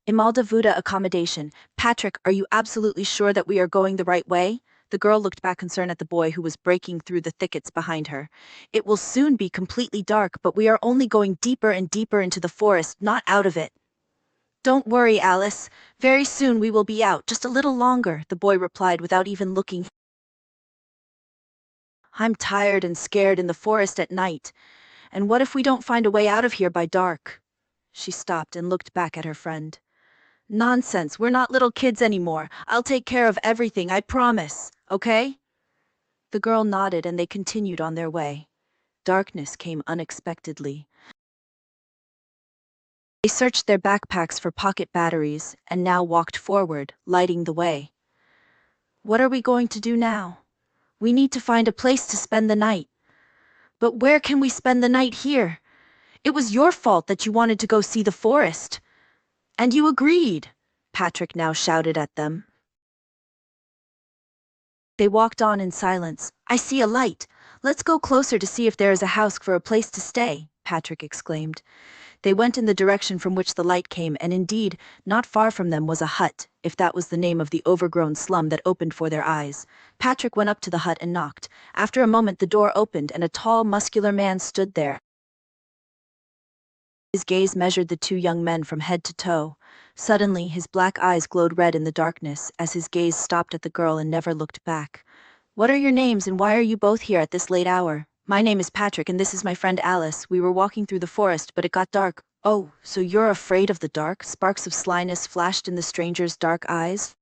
Imalda accommodation. Patrick, are you absolutely sure that we are going the right way? The girl looked back concerned at the boy who was breaking through the thickets behind her. It will soon be completely dark, but we are only going deeper and deeper into the forest, not out of it. Don't worry, Alice. Very soon we will be out, just a little longer, the boy replied without even looking. I'm tired and scared in the forest at night. And what if we don't find a way out of here by dark? She stopped and looked back at her friend. Nonsense, we're not little kids anymore. I'll take care of everything, I promise, okay? The girl nodded and they continued on their way. Darkness came unexpectedly. They searched their backpacks for pocket batteries and now walked forward, lighting the way. What are we going to do now? We need to find a place to spend the night. But where can we spend the night here? It was your fault that you wanted to go see the forest. And you agreed, Patrick now shouted at them. They walked on in silence. I see a light. Let's go closer to see if there is a house for a place to stay, Patrick exclaimed. They went in the direction from which the light came, and indeed, not far from them was a hut, if that was the name of the overgrown slum that opened for their eyes. Patrick went up to the hut and knocked. After a moment the door opened and a tall, muscular man stood there. His gaze measured the two young men from head to toe. Suddenly, his black eyes glowed red in the darkness as his gaze stopped at the girl and never looked back. What are your names and why are you both here at this late hour? My name is Patrick and this is my friend Alice. We were walking through the forest, but it got dark. Oh, so you're afraid of the dark? Sparks of slyness flashed in the stranger's dark eyes.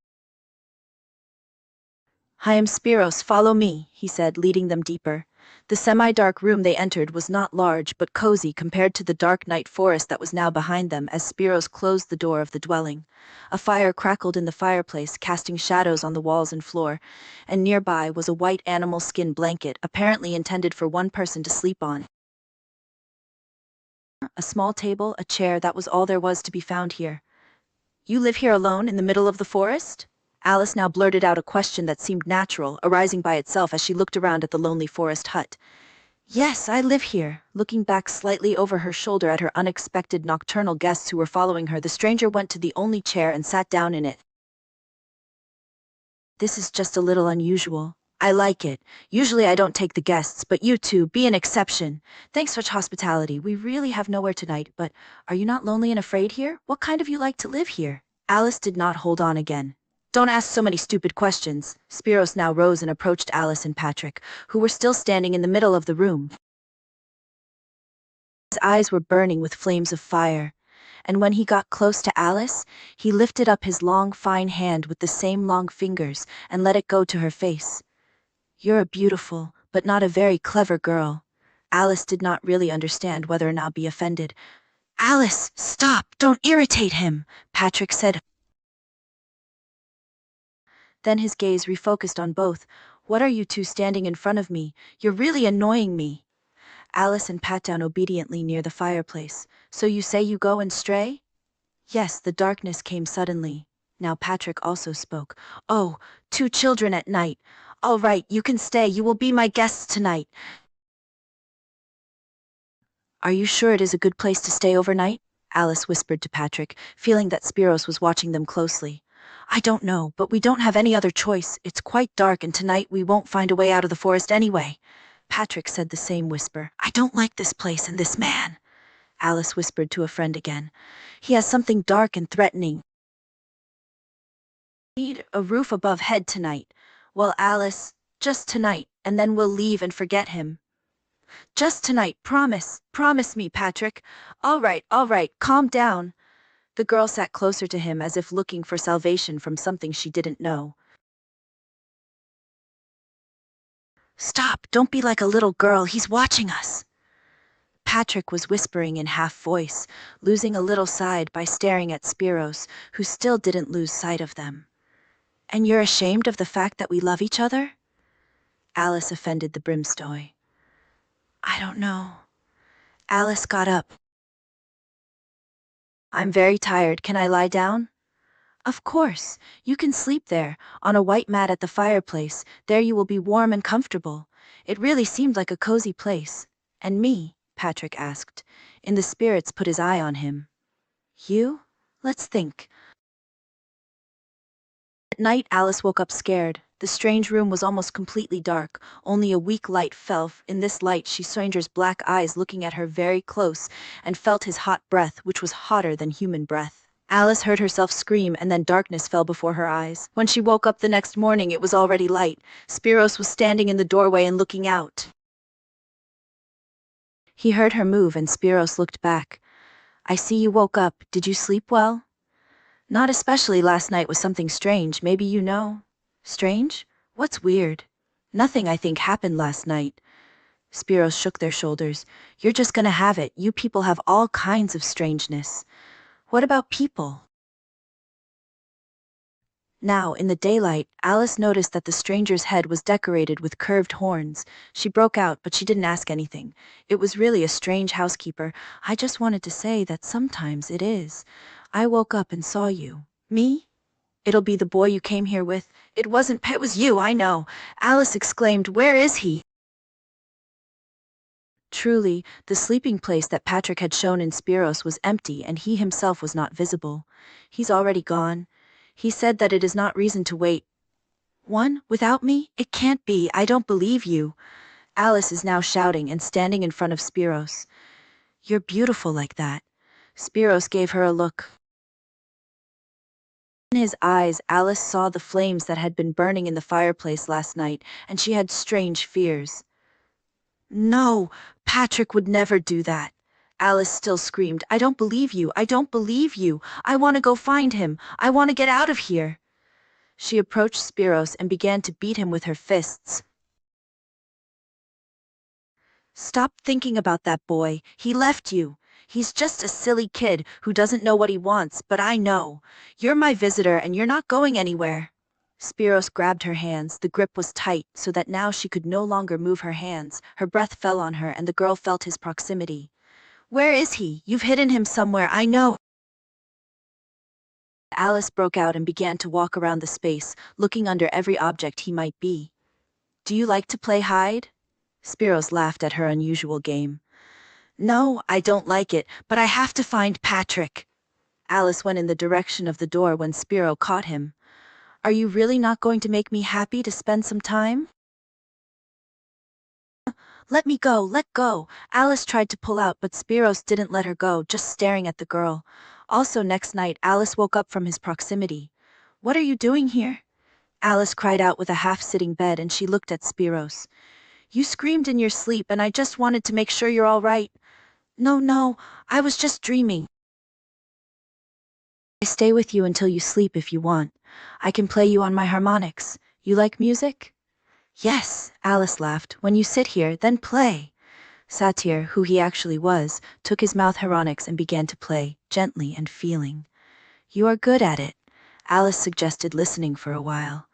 I am Spiros, follow me, he said, leading them deeper. The semi-dark room they entered was not large but cozy compared to the dark night forest that was now behind them as Spiros closed the door of the dwelling. A fire crackled in the fireplace, casting shadows on the walls and floor, and nearby was a white animal skin blanket, apparently intended for one person to sleep on. A small table, a chair, that was all there was to be found here. You live here alone in the middle of the forest? Alice now blurted out a question that seemed natural, arising by itself as she looked around at the lonely forest hut. Yes, I live here. Looking back slightly over her shoulder at her unexpected nocturnal guests who were following her, the stranger went to the only chair and sat down in it. This is just a little unusual. I like it. Usually I don't take the guests, but you two, be an exception. Thanks for such hospitality. We really have nowhere tonight, but are you not lonely and afraid here? What kind of you like to live here? Alice did not hold on again. Don't ask so many stupid questions. Spiros now rose and approached Alice and Patrick, who were still standing in the middle of the room. His eyes were burning with flames of fire, and when he got close to Alice, he lifted up his long, fine hand with the same long fingers and let it go to her face. You're a beautiful, but not a very clever girl. Alice did not really understand whether or not be offended. Alice, stop, don't irritate him, Patrick said. Then his gaze refocused on both. What are you two standing in front of me? You're really annoying me. Alice and pat down obediently near the fireplace. So you say you go and stray? Yes, the darkness came suddenly. Now Patrick also spoke. Oh, two children at night. All right, you can stay. You will be my guests tonight. Are you sure it is a good place to stay overnight? Alice whispered to Patrick, feeling that Spiros was watching them closely. I don't know, but we don't have any other choice. It's quite dark and tonight we won't find a way out of the forest anyway. Patrick said the same whisper. I don't like this place and this man. Alice whispered to a friend again. He has something dark and threatening. We need a roof above head tonight. Well, Alice, just tonight, and then we'll leave and forget him. Just tonight, promise. Promise me, Patrick. All right, calm down. The girl sat closer to him as if looking for salvation from something she didn't know. Stop, don't be like a little girl, he's watching us. Patrick was whispering in half voice, losing a little side by staring at Spiros, who still didn't lose sight of them. And you're ashamed of the fact that we love each other? Alice offended the brimstone. I don't know. Alice got up. I'm very tired, can I lie down? Of course, you can sleep there, on a white mat at the fireplace. There you will be warm and comfortable. It really seemed like a cozy place. And me? Patrick asked. In the spirits put his eye on him. You? Let's think. At night, Alice woke up scared. The strange room was almost completely dark. Only a weak light fell. In this light, she saw stranger's black eyes looking at her very close, and felt his hot breath, which was hotter than human breath. Alice heard herself scream, and then darkness fell before her eyes. When she woke up the next morning, it was already light. Spiros was standing in the doorway and looking out. He heard her move, and Spiros looked back. I see you woke up. Did you sleep well? Not especially. Last night was something strange. Maybe you know? Strange? What's weird? Nothing, I think, happened last night. Spiros shook their shoulders. You're just gonna have it. You people have all kinds of strangeness. What about people? Now, in the daylight, Alice noticed that the stranger's head was decorated with curved horns. She broke out, but she didn't ask anything. It was really a strange housekeeper. I just wanted to say that sometimes it is. I woke up and saw you. Me? It'll be the boy you came here with. It wasn't Pet, it was you, I know. Alice exclaimed, where is he? Truly, the sleeping place that Patrick had shown in Spiros was empty, and he himself was not visible. He's already gone. He said that it is not reason to wait. One, without me? It can't be, I don't believe you. Alice is now shouting and standing in front of Spiros. You're beautiful like that. Spiros gave her a look. In his eyes, Alice saw the flames that had been burning in the fireplace last night, and she had strange fears. No, Patrick would never do that. Alice still screamed, I don't believe you, I don't believe you. I want to go find him. I want to get out of here. She approached Spiros and began to beat him with her fists. Stop thinking about that boy. He left you. He's just a silly kid who doesn't know what he wants, but I know. You're my visitor and you're not going anywhere. Spiros grabbed her hands. The grip was tight, so that now she could no longer move her hands. Her breath fell on her, and the girl felt his proximity. Where is he? You've hidden him somewhere, I know. Alice broke out and began to walk around the space, looking under every object he might be. Do you like to play hide? Spiros laughed at her unusual game. No, I don't like it, but I have to find Patrick. Alice went in the direction of the door when Spiro caught him. Are you really not going to make me happy to spend some time? Let me go, let go. Alice tried to pull out, but Spiros didn't let her go, just staring at the girl. Also, next night, Alice woke up from his proximity. What are you doing here? Alice cried out with a half-sitting bed, and she looked at Spiros. You screamed in your sleep, and I just wanted to make sure you're all right. No, I was just dreaming. I stay with you until you sleep if you want. I can play you on my harmonics. You like music? Yes, Alice laughed. When you sit here, then play. Satyr, who he actually was, took his mouth harmonics and began to play, gently and feeling. You are good at it. Alice suggested listening for a while.